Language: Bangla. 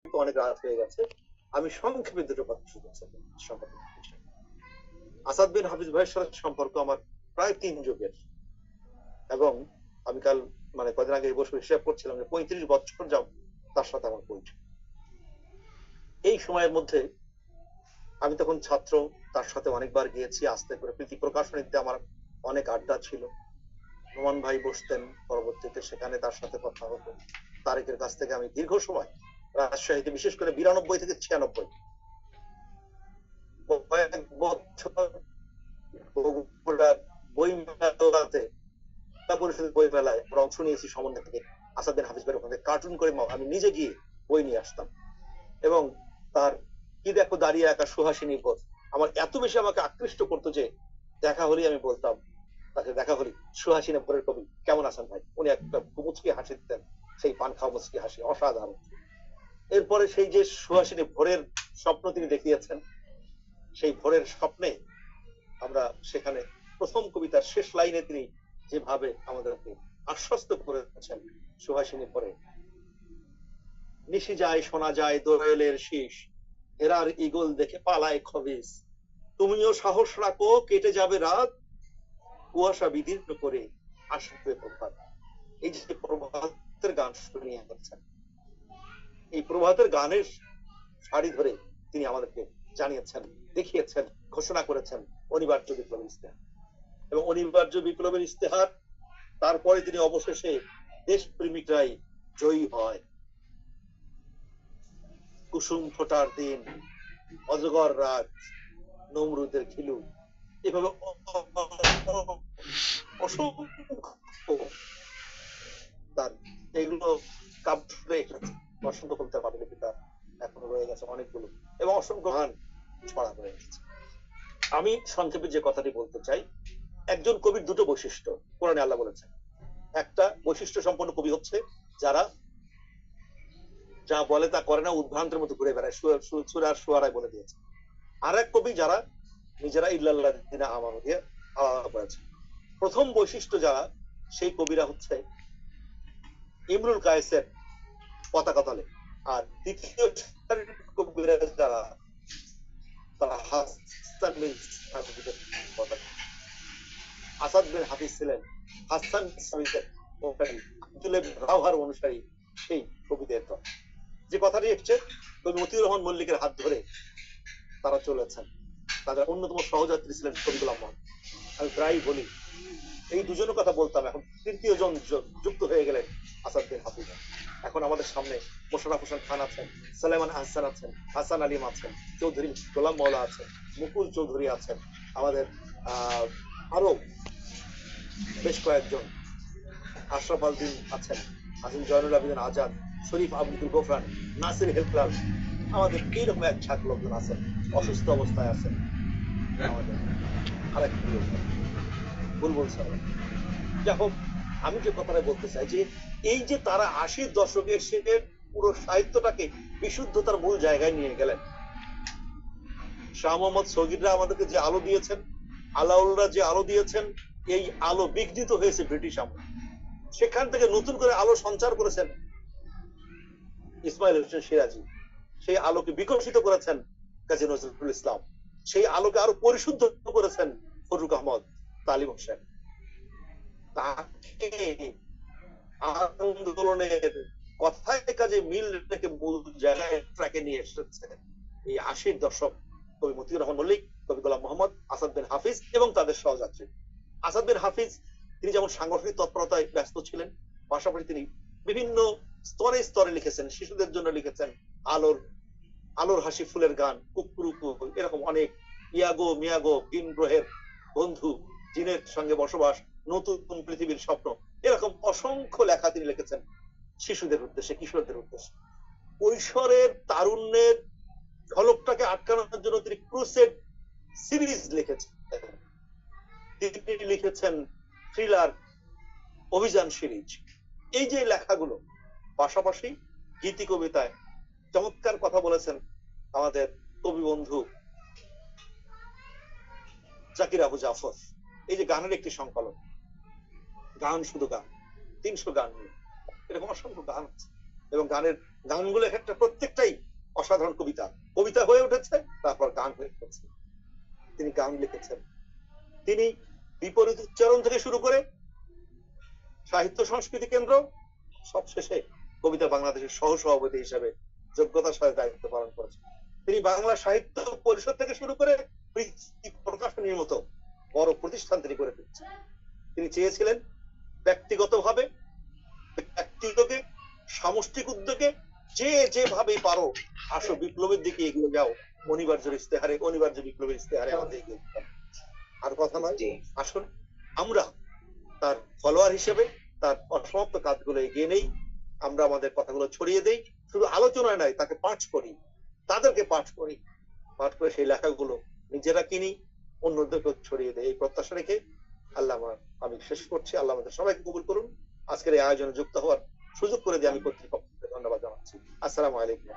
অনেক রাত হয়ে গেছে, আমি সংক্ষেপে দুটো কথা শুধু আসাদ বিন হাফিজ ভাইয়ের সাথে সম্পর্ক আমার প্রায় 3 যুগের, এবং আমি কাল মানে কদিন আগে বসে হিসাব করছিলাম যে 35 বছর যাব তার সাথে আমার পরিচয়। এই সময়ের মধ্যে আমি তখন ছাত্র, তার সাথে অনেকবার গিয়েছি, আস্তে করে প্রীতি প্রকাশনীতে আমার অনেক আড্ডা ছিল। নোমান ভাই বসতেন, পরবর্তীতে সেখানে তার সাথে কথা হতো। তারেকের কাছ থেকে আমি দীর্ঘ সময় রাজশাহীতে, বিশেষ করে 92 থেকে 96 কয়েক বছর বই মেলাতে পরিষদের বই মেলায় আমরা অংশ নিয়েছি সমন্বয় থেকে। আসাদ বিন হাফিজ ভাইয়ের ওখানে কার্টুন করে আমি নিজে গিয়ে বই নিয়ে আসতাম, এবং তার কি দেখো দাঁড়িয়ে একা সুহাসিনী বোধ আমার এত বেশি আমাকে আকৃষ্ট করতো যে দেখা হলেই আমি বলতাম তাকে, দেখা হলি সুহাসিনী ভোরের কবি কেমন আছেন ভাই। উনি একটা মুচকি হাসি দিতেন, সেই পান খাওয়া মুচকি হাসি অসাধারণ। এরপরে সেই যে সুহাসিনী ভোরের স্বপ্ন তিনি দেখিয়েছেন, সেই ভোরের স্বপ্নে আমরা সেখানে প্রথম কবিতার শেষ লাইনে তিনি যেভাবে আমাদেরকে আশ্বস্ত করেছেন, সুহাসিনী ভোরে নিশি যায় শোনা যায় দোয়েলের শীষ, হেরার ইগল দেখে পালায় খবিস, তুমিও সাহস রাখো কেটে যাবে রাত, কুয়াশা বিদীর্ণ করে আসবে প্রভাত। এই যে প্রভাতের গান শুনিয়ে যাচ্ছেন, এই প্রভাতের গানের সারি ধরে তিনি আমাদেরকে জানিয়েছেন, দেখিয়েছেন, ঘোষণা করেছেন অনিবার্য বিপ্লবের ইস্তেহার। এবং অনিবার্য বিপ্লবের ইস্তেহার, তারপরে তিনি অবশেষে দেশপ্রেমিকরাই জয়ী হয়। কুসুম ফোটার দিন, অজগর রাত, নমরুদের খিলু, এভাবে অসংখ্য তার এগুলো কাব্যে অসংখ্য কবিতা পাঠলিপিকা এখনো রয়ে গেছে অনেকগুলো, এবং অসংখ্য গান ছড়া রয়ে গেছে। আমি সংক্ষেপে যে কথাটি বলতে চাই, একজন কবির দুটো বৈশিষ্ট্য কোরআনে আল্লাহ বলেছেন। একটা বৈশিষ্ট্য সম্পন্ন কবি হচ্ছে যারা যা বলে তা করে না, উদ্ভ্রান্তের মতো ঘুরে বেড়ায়, সূরা শুআরায় বলে দিয়েছে। আর এক কবি যারা নিজেরা ইল্লাল্লাযিনা আমানু দিয়ে আলাদা করেছে। প্রথম বৈশিষ্ট্য যারা, সেই কবিরা হচ্ছে ইমরুল কায়েসের পতাকা তলে। আর দ্বিতীয় কবিরা যারা, তারা হাসান বিন সাবিতের পতাকা। আসাদ বিন হাফিজ ছিলেন হাসান সাবিতের রাওহার অনুসারী সেই কবিদের দল। যে কথাটি এসছে কবি মতিউর রহমান মল্লিকের হাত ধরে তারা চলেছেন, তাদের অন্যতম সহযাত্রী ছিলেন কবি গোলাম মোহাম্মদ। আমি প্রায় বলি এই দুজনের কথা বলতাম, এখন তৃতীয় জন যুক্ত হয়ে গেলেন আসাদ বিন হাফিজ। এখন আমাদের সামনে মোশাররফ হোসেন খান আছেন, সালেমান আহসান আছেন, হাসান আলিম আছেন, চৌধুরী গোলাম মওলা আছেন, মুকুল চৌধুরী আছেন, আমাদের আরো বেশ কয়েকজন, আশরাফ আলদিন আছেন, আছেন জয়নুল আবেদিন আজাদ, শরীফ আব্দুল গোফরান, নাসির হেলকাল, আমাদের এইরকম এক ঝাঁক লোকজন আছেন, অসুস্থ অবস্থায় আছেন আমাদের আরেক প্রিয় বুলবুল স্যার। যাই হোক, আমি যে কথাটা বলতে চাই যে এই যে তারা 80 দশকে এসে পুরো সাহিত্যটাকে বিশুদ্ধতার মূল জায়গায় নিয়ে গেলেন। শাহ মোহাম্মদ সগীররা আমাদেরকে যে আলো দিয়েছেন, আলাউলরা যে আলো দিয়েছেন, এই আলো বিঘ্নিত হয়েছে ব্রিটিশ আমলে। সেখান থেকে নতুন করে আলো সঞ্চার করেছেন ইসমাইল হোসেন সিরাজি, সেই আলোকে বিকশিত করেছেন কাজী নজরুল ইসলাম, সেই আলোকে আরো পরিশুদ্ধ করেছেন ফরুক আহমদ তালিম হোসেন। তাকে আন্দোলনের কথায় কাজে মিল রেখে মূল জায়গায় ট্র্যাকে নিয়ে এসেছে এই 80 দশক কবি মতিউর রহমান মল্লিক, কবি গোলাম মোহাম্মদ, আসাদ বিন হাফিজ এবং তাদের সহযাত্রী। আসাদ বিন হাফিজ তিনি যেমন সাংগঠনিক তৎপরতায় ব্যস্ত ছিলেন, পাশাপাশি তিনি বিভিন্ন স্তরে স্তরে লিখেছেন। শিশুদের জন্য লিখেছেন আলোর হাসি ফুলের গান, কুকুরুকু, এরকম অনেক, ইয়াগো মিয়াগো, ভিন গ্রহের বন্ধু, জিনের সঙ্গে বসবাস, নতুন পৃথিবীর স্বপ্ন, এরকম অসংখ্য লেখা তিনি লিখেছেন শিশুদের উদ্দেশ্যে, কিশোরদের উদ্দেশ্যে। কৈশোরের তারুণ্যের ঝলকটাকে আটকানোর জন্য তিনি ক্রুসেড সিরিজ লিখেছেন। তিনি লিখেছেন থ্রিলার অভিযান সিরিজ। এই যে লেখাগুলো, পাশাপাশি গীতি কবিতায় চমৎকার কথা বলেছেন আমাদের কবি বন্ধু জাকির আবু জাফর। এই যে গানের একটি সংকলন, গান শুধু গান, 300 গান নিয়ে, এরকম অসংখ্য গান আছে, এবং গানের গানগুলো একটা প্রত্যেকটাই অসাধারণ কবিতা, কবিতা হয়ে উঠেছে, তারপর গান হয়ে উঠেছে। তিনি গান লিখেছেন, তিনি বিপরীত উচ্চারণ থেকে শুরু করে সাহিত্য সংস্কৃতি কেন্দ্র, সবশেষে কবিতা বাংলাদেশের সহ সভাপতি হিসেবে যোগ্যতার সাথে দায়িত্ব পালন করেছেন। তিনি বাংলা সাহিত্য পরিষদ থেকে শুরু করে প্রকাশনীর মতো বড় প্রতিষ্ঠান তিনি করে দিচ্ছেন। তিনি চেয়েছিলেন ব্যক্তিগতভাবে, ব্যক্তিগতকে, সামষ্টিক উদ্যোগে যে যেভাবে পারো আসো, বিপ্লবের দিকে এগিয়ে যাও, অনিবার্য ইস্তেহারে, অনিবার্য বিপ্লবের ইস্তেহারে আমাদের এগিয়ে আর কথা নয়। আসুন আমরা তার ফলোয়ার হিসেবে তার অসমাপ্ত কাজগুলো এগিয়ে নেই, আমরা আমাদের কথাগুলো ছড়িয়ে দেই, শুধু আলোচনায় নয়, তাকে পাঠ করি, তাদেরকে পাঠ করি, পাঠ করে সেই লেখাগুলো নিজেরা কিনি, অন্যদেরকে ছড়িয়ে দেয়। এই প্রত্যাশা রেখে আমি শেষ করছি। আল্লাহ আমাদের সবাইকে কবুল করুন। আজকের এই আয়োজনে যুক্ত হওয়ার সুযোগ করে দিয়ে আমি কর্তৃপক্ষকে ধন্যবাদ জানাচ্ছি। আসসালামু আলাইকুম।